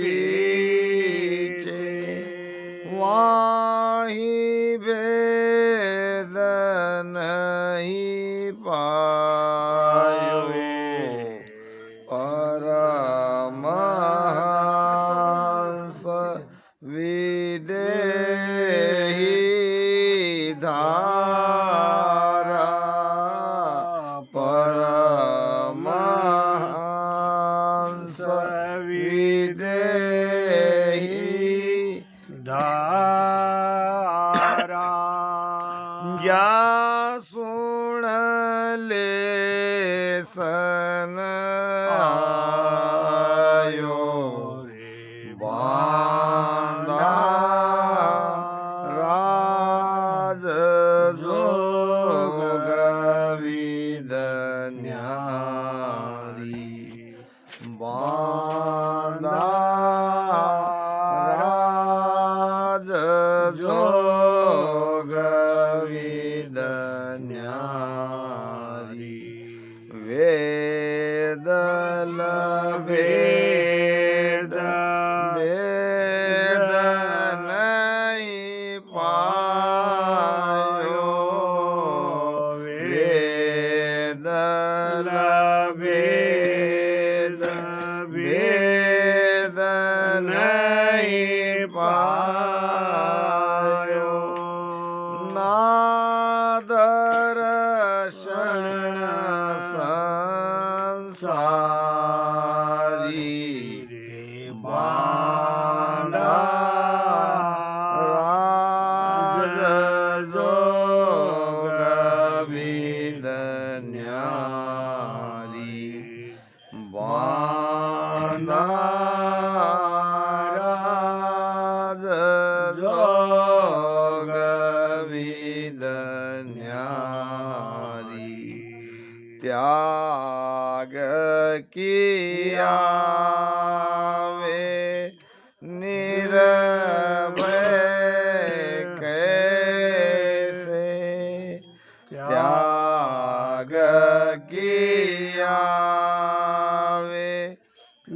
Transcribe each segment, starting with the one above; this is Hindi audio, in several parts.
વીચે વાહી ભેદ નહીં પાયો પરમહંસ વિદેહી ધારા પરમહંસ વિદેહી ધારા જા સુણ લેસન આયો બાંધા રાજ જોગ વિદન્યારી બાંધા રાજ જોગ વિદન્યારી વેદ લભેદ વેદ નહીં પાયો વેદ લભેદ વેદ નહીં પાયો નાદર્શન સંસારી બાંધા રાજ જોગ વિદન્યારી બાંધા રાજ જોગ વિદન્યારી त्याग किया वे निर्भय कैसे त्याग किया वे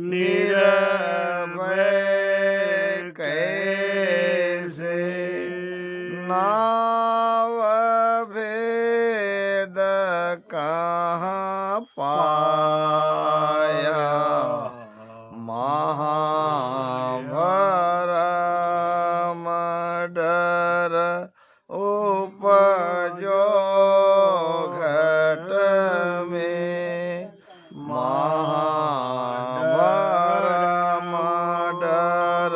निर्भय कैसे नाव भेद कहाँ पाया महाभरम डर उपजो घट में महाभरम डर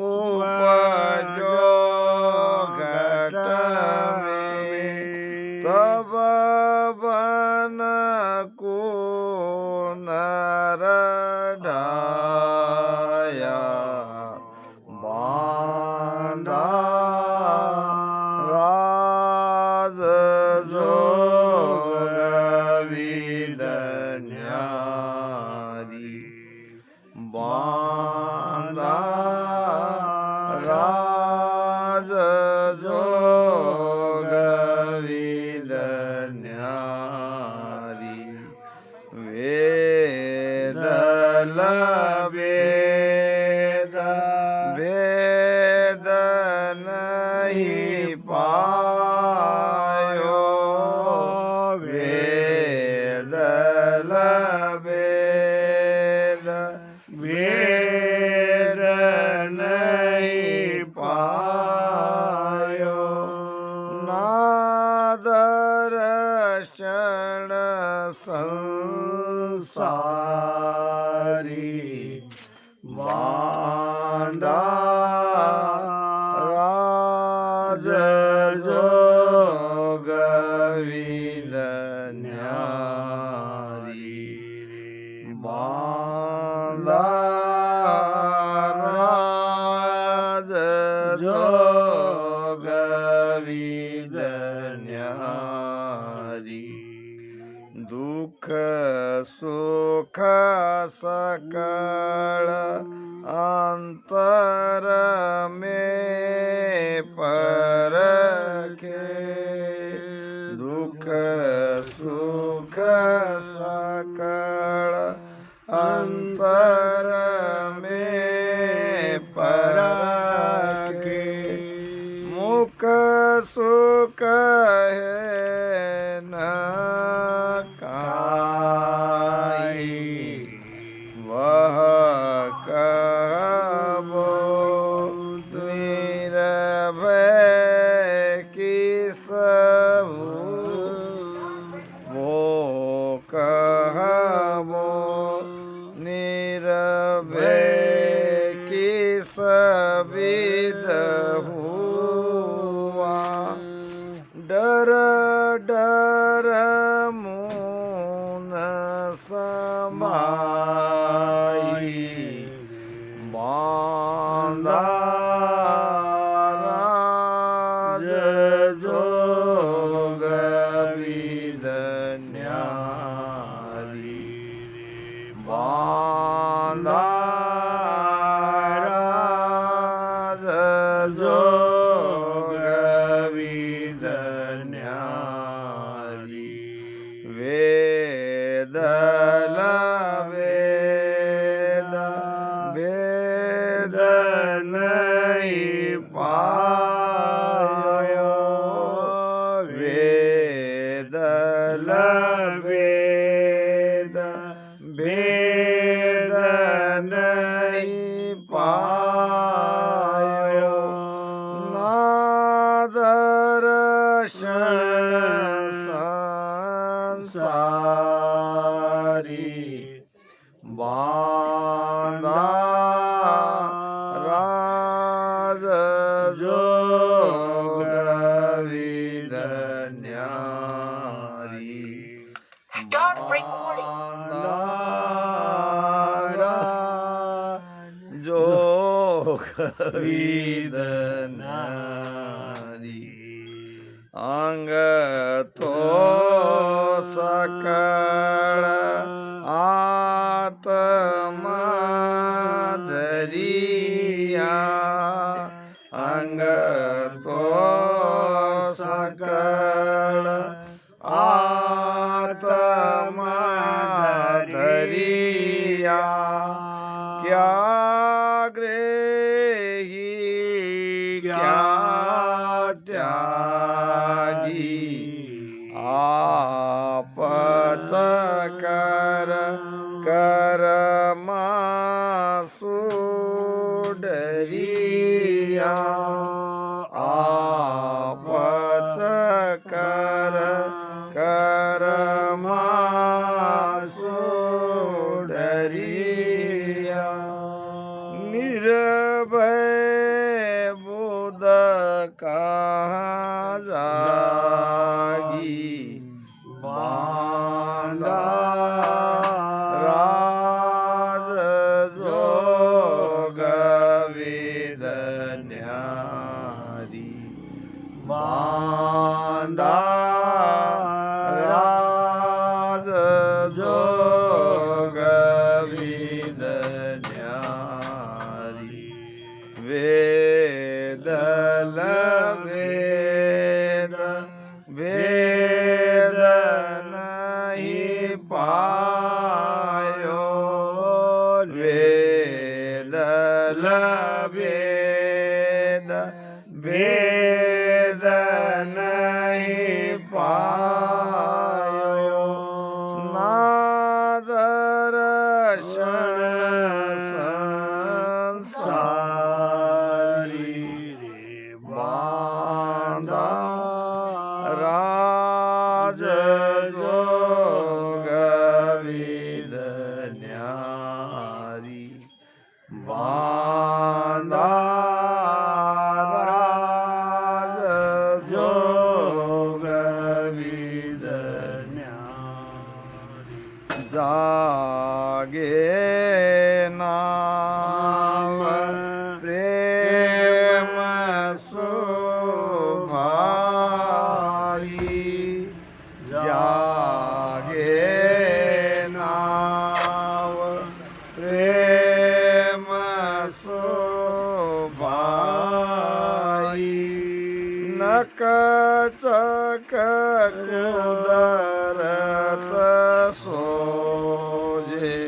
उपजो घट में तब बन को नर ढाया बांधा राज जोग विदन्यारी बांधा राज जोग विदन्यारी वेद लभेद वेद नहीं पायो वेद लभेद वेद नहीं पायो नादर्शन संसारी बांधा राज जोग विदन्यारी बांधा राज जोग विदन्यारी दुख सुख सकल अंतर में परखे दुख सुख सकल अंतर में सविद हुआ डर डर मुन समाई बांधा राज जोग विद न्यारी बांधा राज जोग विद न्यारी वेदल वेद वेद नहीं पायो वेदल वेद वेद नहीं पायो नादर्शन संसारी बांधा राज जोग विद न्यारी Start recording. जोग विद न्यारी अंग तो सकळ आत्मा धरिया अंग तो सकळ आत्मा धरिया क्या ग्रेही क्या त्यागी आपच कर कर्मासु डरिया आपच कर कर्मासु डरिया निर्भय बुध कहाँ जागी बांधा राज जोग विद न्यारी बांधा राज जोग विद न्यारी वेदल वेद वेद नहीं पायो वेदल वेद वेद नहीं पायो नादर्शन संसारी बांधा राज जोग विद न्यारी बांधा राज जोग विद न्यारी जागे नाव प्रेम सुभाई जागे नाव प्रेम सुभाई नक चक कुदरत सोजे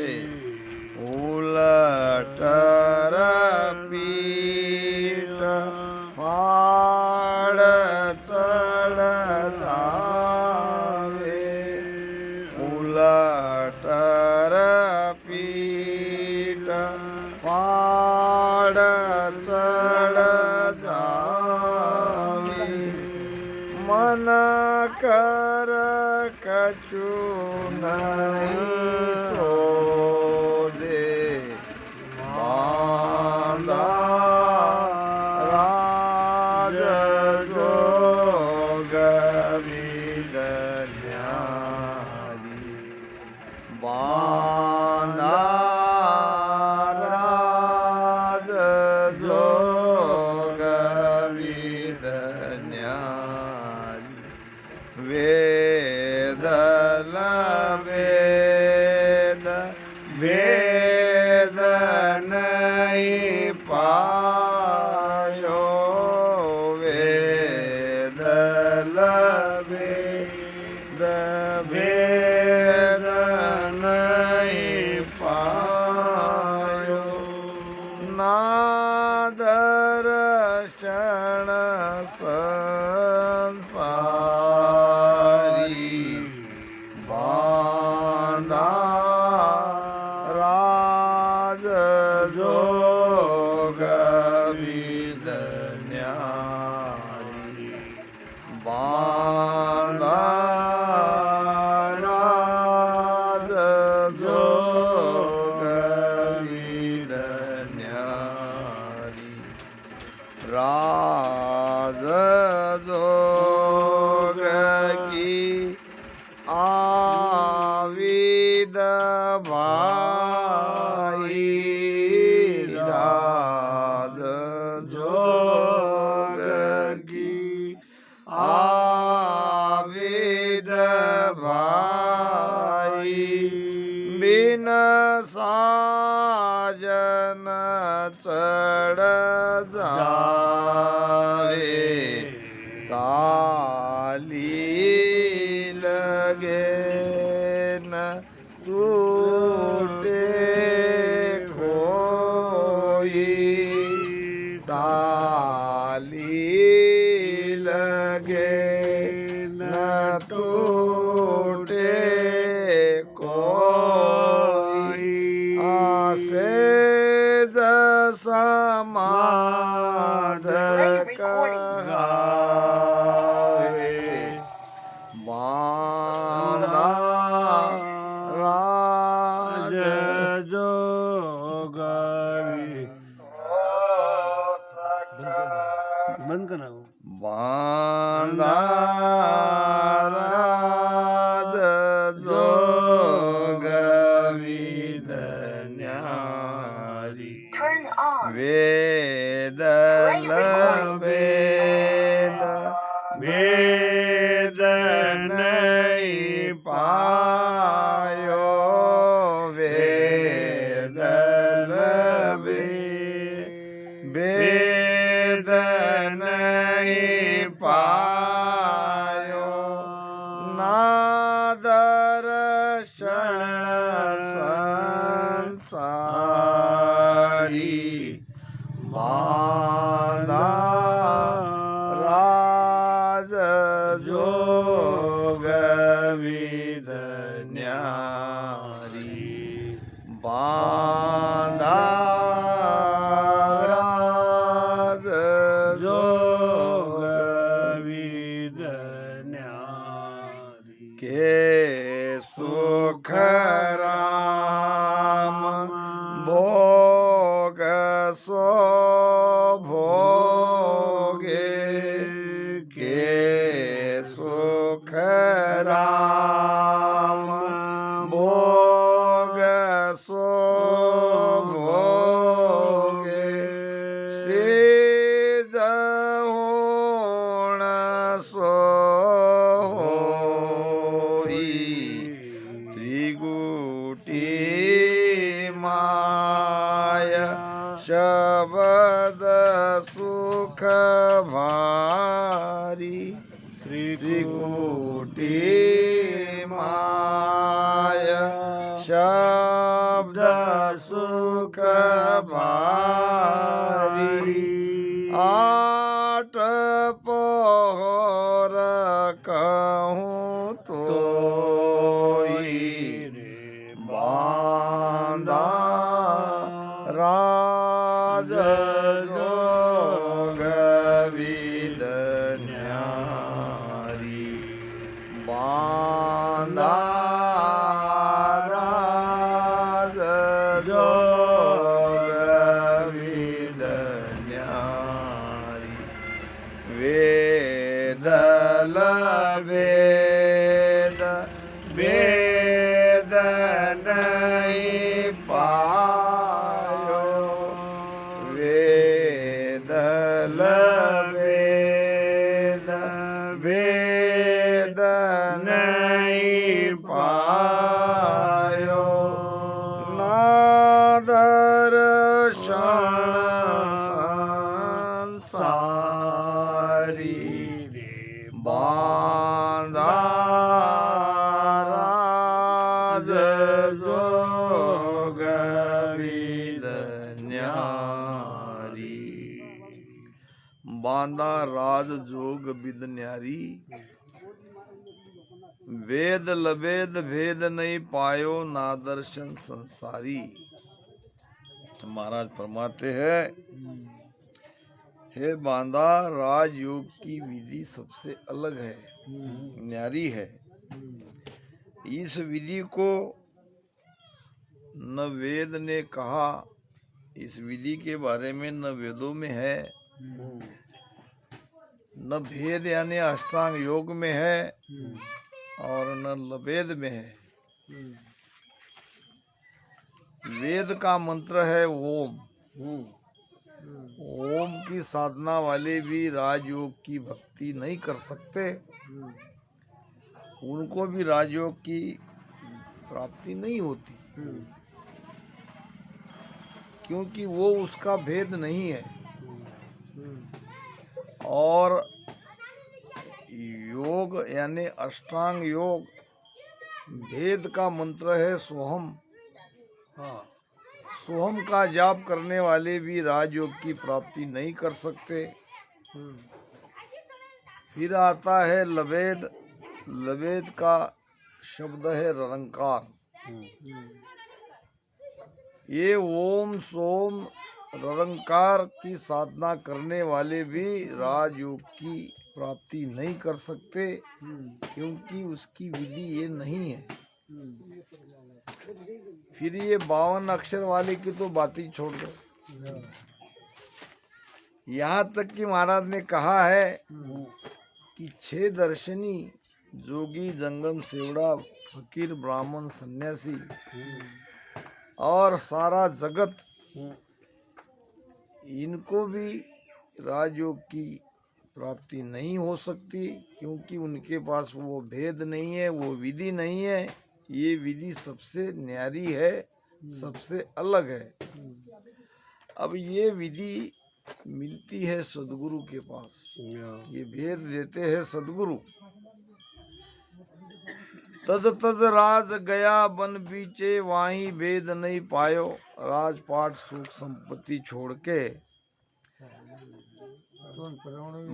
उलटर पीठ फाड़ चढ़ जावे उलटर पीठ फाड़ चढ़ जावे मन कर कछु नहीं सोजे बांधा દર્શન સંસારી બાંધા રાજ જોગ વિદન્યારી બાંધા રાજ જોગ વિદન્યારી રાજ જોગ કી આવિદ ભાઈ રાજ જોગ કી આવિદ ભાઈ બિન સાજન ચડ જાવે તાલી લગે ન તૂટે કોઈ તાલી લગે ન તૂટે કોઈ આસે જ સમાધ કહાવે બાંધા રાજ જોગવી બંધ કરાવો બાંધા રાજ જોગ વિદન્યારી Turn on. વેદ વેદ વેદ નહીં પાયો વેદ વેદ નહીં પાયો ના દર્શન સંસારી બાંધા રાજ જોગ વિદન્યારી બાંધા રાજ જોગ વિદન્યારી કે સુખ રામ ભોગ સો ભોગે કે સુખ રામ ભોગ સો ભોગે સિજ હોણ સો ત્રિગુટી માય શબ્દ સુખ ભારી ત્રિકુટી માય શબ્દ સુખ ભારી આટ પહોર કહું તો બાંધા રાજ જોગ વિદન્યારી બાંધા રાજ જોગ વિદન્યારી વેદ વેદ વેદ નહીં પાયો વેદ વેદ વેદ નહીં પાયો ના દર્શન સંસારી બાંધા રાજ જોગ વિદન્યારી बांधा राज जोग विद न्यारी, वेद लवेद भेद नहीं पायो ना दर्शन संसारी। महाराज फरमाते हैं, हे बांधा, राजयोग की विधि सबसे अलग है, न्यारी है। इस विधि को न वेद ने कहा, इस विधि के बारे में न वेदों में है, न भेद यानी अष्टांग योग में है और न लवेद में है। वेद का मंत्र है ओम। ओम की साधना वाले भी राजयोग की भक्ति नहीं कर सकते, उनको भी राजयोग की प्राप्ति नहीं होती, क्योंकि वो उसका भेद नहीं है। और योग यानी अष्टांग योग, भेद का मंत्र है सोहम। सोहम का जाप करने वाले भी राजयोग की प्राप्ति नहीं कर सकते। फिर आता है लवेद। लवेद का शब्द है ररंकार। ये ओम सोम ररंकार की साधना करने वाले भी राजयोग की प्राप्ति नहीं कर सकते, क्योंकि उसकी विधि ये नहीं है। फिर ये 52 अक्षर वाले की तो बात ही छोड़ दो। यहाँ तक कि महाराज ने कहा है कि 6 दर्शनी जोगी जंगम सेवड़ा फकीर ब्राह्मण सन्यासी और सारा जगत, इनको भी राजयोग की प्राप्ति नहीं हो सकती, क्योंकि उनके पास वो भेद नहीं है, वो विधि नहीं है। ये विधि सबसे न्यारी है, सबसे अलग है। अब ये विधि मिलती है सदगुरु के पास, ये भेद देते हैं सदगुरु। तद तद राज गया बन बीचे, वाही भेद नहीं पायो। राजपाट सुख संपत्ति छोड़ के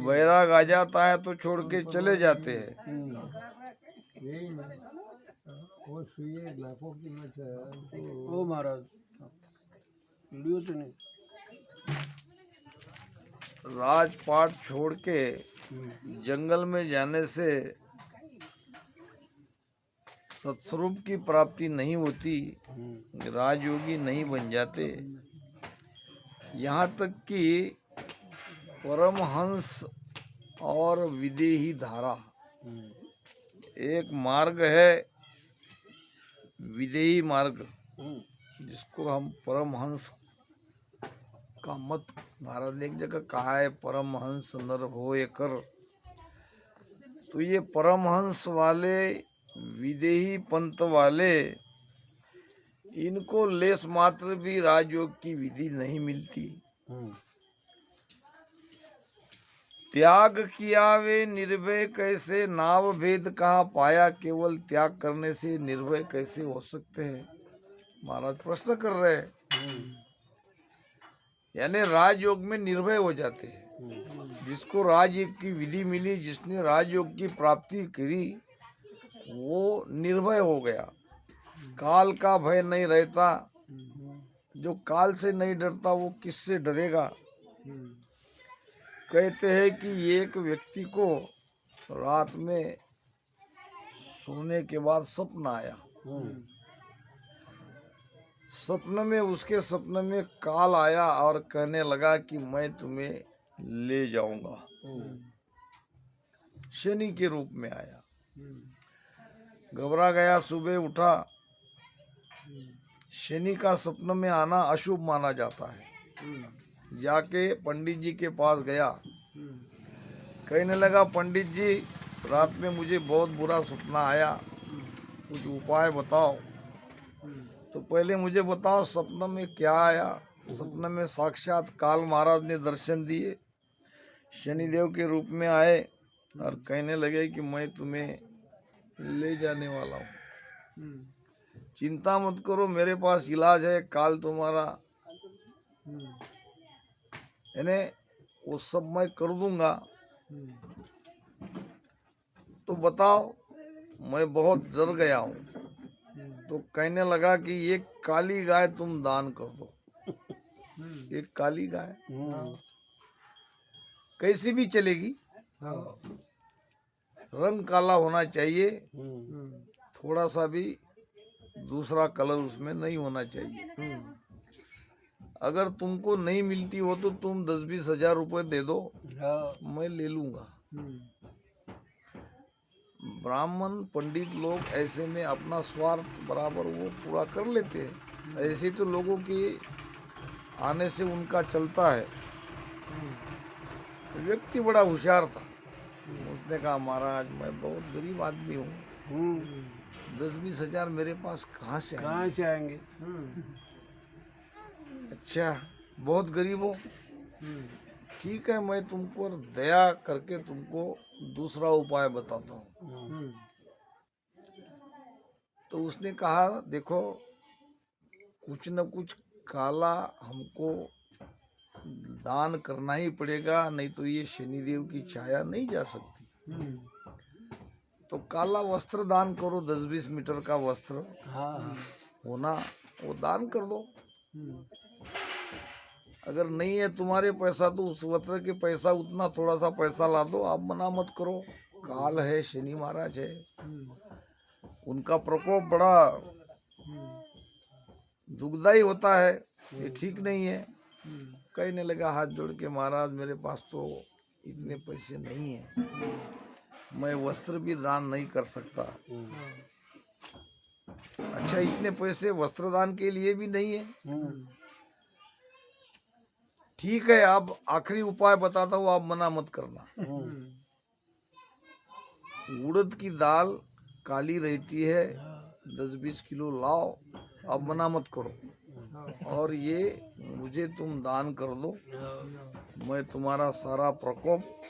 वैराग आ जाता है तो छोड़ के चले जाते हैं। ओ महाराज वीडियो तो नहीं। राजपाट छोड़ के जंगल में जाने से सत्स्वरूप की प्राप्ति नहीं होती, राजयोगी नहीं बन जाते। यहाँ तक कि परमहंस और विदेही धारा, एक मार्ग है विदेही मार्ग, जिसको हम परमहंस का मत, महाराज ने एक जगह कहा है, परमहंस नर होए कर। तो ये परमहंस वाले, विदेही पंथ वाले, इनको लेस मात्र भी राजयोग की विधि नहीं मिलती। त्याग किया वे निर्भय कैसे, नाव भेद कहाँ पाया। केवल त्याग करने से निर्भय कैसे हो सकते हैं, महाराज प्रश्न कर रहे हैं। यानी राजयोग में निर्भय हो जाते हैं। जिसको राजयोग की विधि मिली, जिसने राजयोग की प्राप्ति करी, वो निर्भय हो गया। काल का भय नहीं रहता। जो काल से नहीं डरता वो किससे डरेगा। कहते हैं कि एक व्यक्ति को रात में सोने के बाद सपना आया। सपने में, उसके सपने में काल आया और कहने लगा कि मैं तुम्हें ले जाऊंगा। शनि के रूप में आया। घबरा गया, सुबह उठा। शनि का सपने में आना अशुभ माना जाता है। जाके पंडित जी के पास गया, कहने लगा, पंडित जी रात में मुझे बहुत बुरा सपना आया, कुछ उपाय बताओ। तो पहले मुझे बताओ सपने में क्या आया। सपने में साक्षात काल महाराज ने दर्शन दिए, शनिदेव के रूप में आए और कहने लगे कि मैं तुम्हें ले जाने वाला हूँ, चिंता मत करो, मेरे पास इलाज है, काल तुम्हारा। यानी वो सब मैं कर दूंगा, तो बताओ। मैं बहुत डर गया हूँ। तो कहने लगा कि एक काली गाय तुम दान कर दो। एक काली गाय कैसी भी चलेगी, रंग काला होना चाहिए, थोड़ा सा भी दूसरा कलर उसमें नहीं होना चाहिए। अगर तुमको नहीं मिलती हो तो तुम 10-20 हजार रुपए दे दो, मैं ले लूंगा। ब्राह्मण पंडित लोग ऐसे में अपना स्वार्थ बराबर वो पूरा कर लेते हैं। ऐसे तो लोगों के आने से उनका चलता है। तो व्यक्ति बड़ा होशियार था। उसने कहा महाराज मैं बहुत गरीब आदमी हूँ, 10-20 हजार मेरे पास कहाँ से आएंगे? कहाँ से आएंगे? अच्छा बहुत गरीब हो, ठीक है मैं तुमको दया करके तुमको दूसरा उपाय बताता हूँ। तो उसने कहा देखो कुछ न कुछ काला हमको दान करना ही पड़ेगा, नहीं तो ये शनिदेव की छाया नहीं जा सकती। तो काला वस्त्र दान करो, 10-20 मीटर का वस्त्र होना वो दान कर दो। अगर नहीं है तुम्हारे पैसा तो उस वस्त्र के पैसा उतना थोड़ा सा पैसा ला दो, आप मना मत करो। काल है, शनि महाराज है, उनका प्रकोप बड़ा दुखदाई होता है, ये ठीक नहीं है। कहने लगा हाथ जोड़ के महाराज मेरे पास तो इतने पैसे नहीं है, मैं वस्त्र भी दान नहीं कर सकता। अच्छा इतने पैसे वस्त्र दान के लिए भी नहीं है, ठीक है अब आखिरी उपाय बताता हूँ, आप मना मत करना। उड़द की दाल काली रहती है, 10-20 किलो लाओ, अब मना मत करो, और ये मुझे तुम दान कर दो, मैं तुम्हारा सारा प्रकोप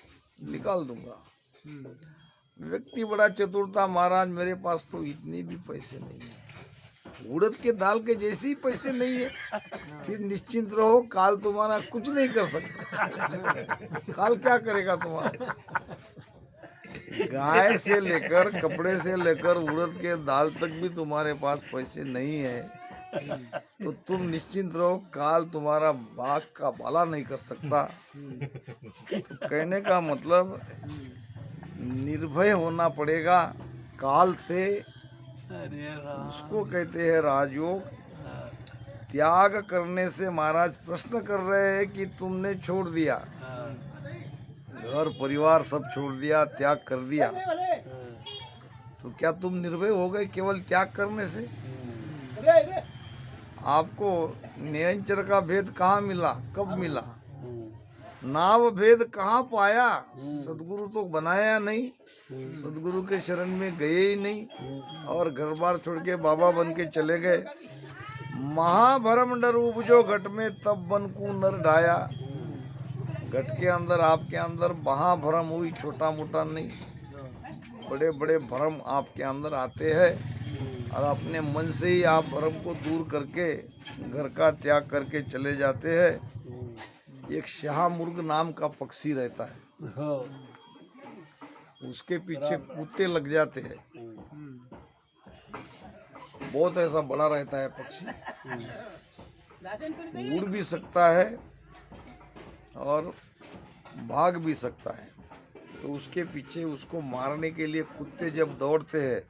निकाल दूंगा। व्यक्ति बड़ा चतुर था, महाराज मेरे पास तो इतने भी पैसे नहीं है, उड़द के दाल के जैसे ही पैसे नहीं है, फिर निश्चिंत रहो, काल तुम्हारा कुछ नहीं कर सकता। काल क्या करेगा तुम्हारा? गाय से लेकर कपड़े से लेकर उड़द के दाल तक भी तुम्हारे पास पैसे नहीं है, तो तुम निश्चिंत रहो, काल तुम्हारा बाघ का बाला नहीं कर सकता। तो कहने का मतलब निर्भय होना पड़ेगा काल से, उसको कहते हैं राजयोग। त्याग करने से महाराज प्रश्न कर रहे हैं कि तुमने छोड़ दिया, घर परिवार सब छोड़ दिया, त्याग कर दिया, तो क्या तुम निर्भय हो गए केवल त्याग करने से? आपको नियंचर का भेद कहाँ मिला, कब मिला? नाव भेद कहाँ पाया? सदगुरु तो बनाया नहीं, सदगुरु के शरण में गए ही नहीं, और घर बार छोड़ के बाबा बन के चले गए। महाभरम डर उपजो घट में तब बन को नर ढाया। घट के अंदर आपके अंदर महाभरम हुई, छोटा मोटा नहीं, बड़े बड़े भरम आपके अंदर आते हैं, और अपने मन से ही आप भरम को दूर करके घर का त्याग करके चले जाते हैं। एक शाहमुर्ग नाम का पक्षी रहता है, उसके पीछे कुत्ते लग जाते हैं, बहुत ऐसा बड़ा रहता है पक्षी, उड़ भी सकता है और भाग भी सकता है। तो उसके पीछे उसको मारने के लिए कुत्ते जब दौड़ते हैं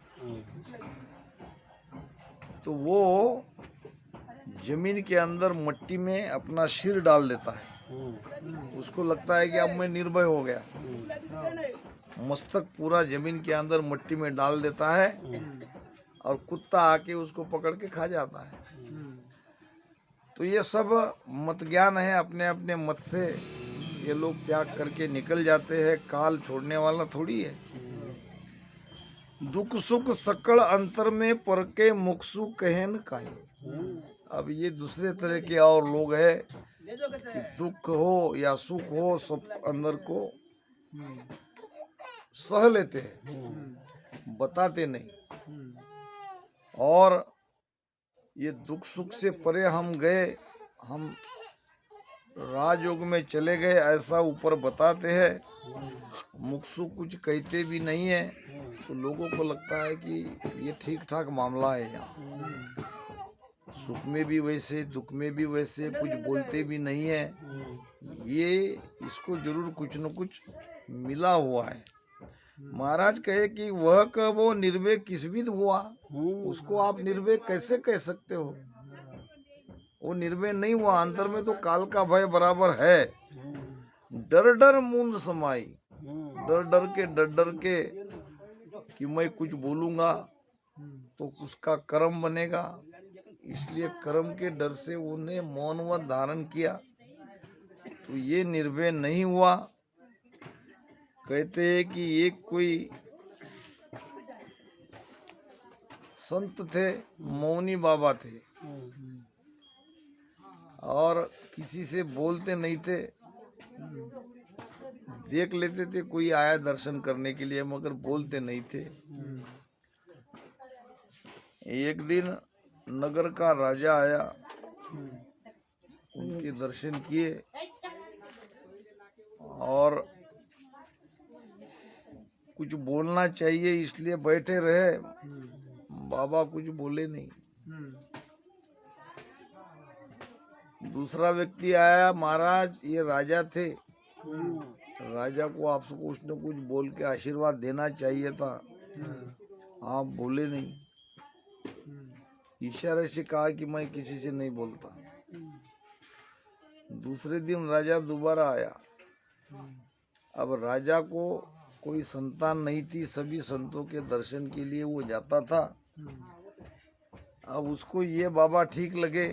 तो वो जमीन के अंदर मट्टी में अपना सिर डाल देता है। उसको लगता है कि अब मैं निर्भय हो गया, मस्तक पूरा जमीन के अंदर मट्टी में डाल देता है, और कुत्ता आके उसको पकड़ के खा जाता है। तो ये सब मत ज्ञान है, अपने अपने मत से ये लोग त्याग करके निकल जाते हैं, काल छोड़ने वाला थोड़ी है। दुख सुख सकल अंतर में पर के मुखसु कहन काई। अब ये दूसरे तरह के और लोग हैं कि दुख हो या सुख हो सब अंदर को सह लेते हैं, बताते नहीं। और ये दुख सुख से परे हम गए, हम राजयोग में चले गए ऐसा ऊपर बताते हैं। मुख से कुछ कहते भी नहीं है, तो लोगों को लगता है कि ये ठीक ठाक मामला है। यहाँ सुख में भी वैसे, दुख में भी वैसे, कुछ बोलते भी नहीं है। ये इसको जरूर कुछ न कुछ मिला हुआ है। महाराज कहे कि वह कब वो निर्वेक किसविद हुआ, उसको आप निर्वेक कैसे कह सकते हो? वो निर्भय नहीं हुआ, अंतर में तो काल का भय बराबर है। डर डर मूंद समाई, डर डर के कि मैं कुछ बोलूंगा तो उसका कर्म बनेगा, इसलिए कर्म के डर से उन्हें मौनव्रत धारण किया, तो ये निर्भय नहीं हुआ। कहते हैं कि एक कोई संत थे, मौनी बाबा थे, और किसी से बोलते नहीं थे। देख लेते थे कोई आया दर्शन करने के लिए, मगर बोलते नहीं थे। एक दिन नगर का राजा आया, उनके दर्शन किए और कुछ बोलना चाहिए इसलिए बैठे रहे। बाबा कुछ बोले नहीं। दूसरा व्यक्ति आया, महाराज ये राजा थे, राजा को आपसे कुछ न कुछ बोल के आशीर्वाद देना चाहिए था, आप बोले नहीं। इशारे से कहा कि मैं किसी से नहीं बोलता। दूसरे दिन राजा दोबारा आया। अब राजा को कोई संतान नहीं थी, सभी संतों के दर्शन के लिए वो जाता था। अब उसको ये बाबा ठीक लगे,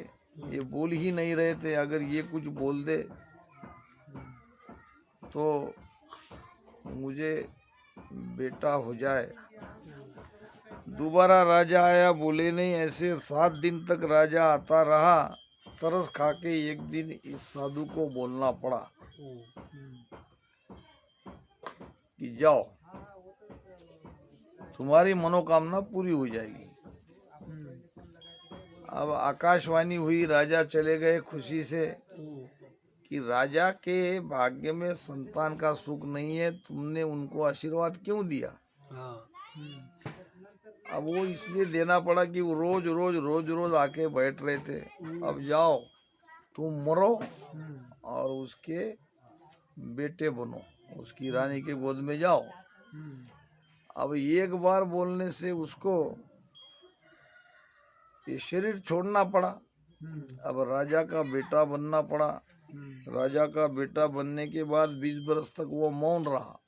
ये बोल ही नहीं रहे थे, अगर ये कुछ बोल दे तो मुझे बेटा हो जाए। दोबारा राजा आया, बोले नहीं। ऐसे 7 दिन तक राजा आता रहा। तरस खा के एक दिन इस साधु को बोलना पड़ा कि जाओ, तुम्हारी मनोकामना पूरी हो जाएगी। अब आकाशवाणी हुई, राजा चले गए खुशी से कि राजा के भाग्य में संतान का सुख नहीं है, तुमने उनको आशीर्वाद क्यों दिया? अब वो इसलिए देना पड़ा कि वो रोज आके बैठ रहे थे। अब जाओ, तुम मरो और उसके बेटे बनो, उसकी रानी के गोद में जाओ। अब एक बार बोलने से उसको ये शरीर छोड़ना पड़ा। अब राजा का बेटा बनना पड़ा। राजा का बेटा बनने के बाद 20 बरस तक वो मौन रहा।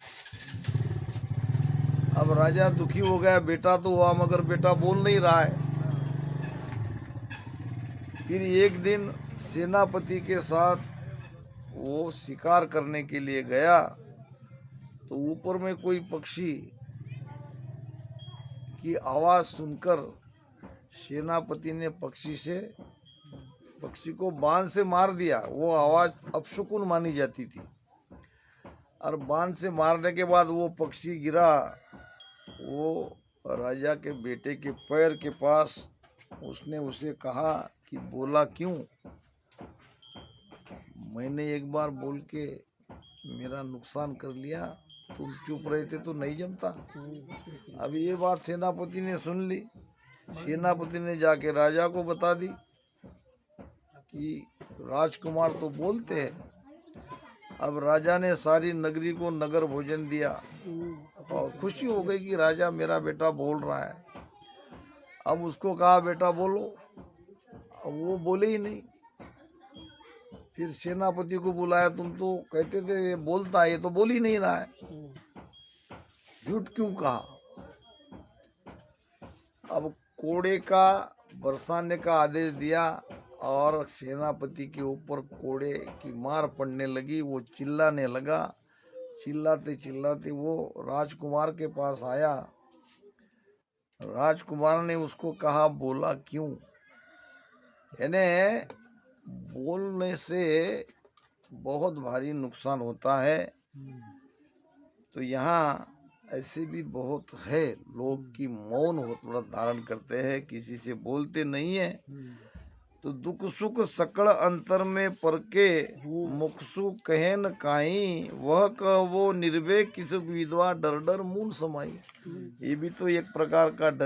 अब राजा दुखी हो गया, बेटा तो हुआ मगर बेटा बोल नहीं रहा है। फिर एक दिन सेनापति के साथ वो शिकार करने के लिए गया, तो ऊपर में कोई पक्षी की आवाज सुनकर सेनापति ने पक्षी को बाण से मार दिया। वो आवाज अपशकुन मानी जाती थी, और बाण से मारने के बाद वो पक्षी गिरा। वो राजा के बेटे के पैर के पास। उसने उसे कहा कि बोला क्यों? मैंने एक बार बोल के मेरा नुकसान कर लिया, तुम चुप रहे थे तो नहीं जमता। अब ये बात सेनापति ने सुन ली। सेनापति ने जाके राजा को बता दी कि राजकुमार तो बोलते हैं। अब राजा ने सारी नगरी को नगर भोजन दिया और खुशी हो गई कि राजा मेरा बेटा बोल रहा है। अब उसको कहा बेटा बोलो, अब वो बोले ही नहीं। फिर सेनापति को बुलाया, तुम तो कहते थे ये बोलता है, ये तो बोल ही नहीं रहा है, झूठ क्यों कहा? अब कोड़े का बरसाने का आदेश दिया और सेनापति के ऊपर कोड़े की मार पड़ने लगी। वो चिल्लाने लगा। चिल्लाते चिल्लाते वो राजकुमार के पास आया। राजकुमार ने उसको कहा बोला क्यों? यानी बोलने से बहुत भारी नुकसान होता है। तो यहाँ ऐसे भी बहुत है लोग की मौन व्रत धारण करते हैं, किसी से बोलते नहीं है, तो दुख सुख सकल अंतर में परके मुख सुख कहे न काई, वह कह वो निर्भय किस विधवा डर डर मून समाई। ये भी तो एक प्रकार का डर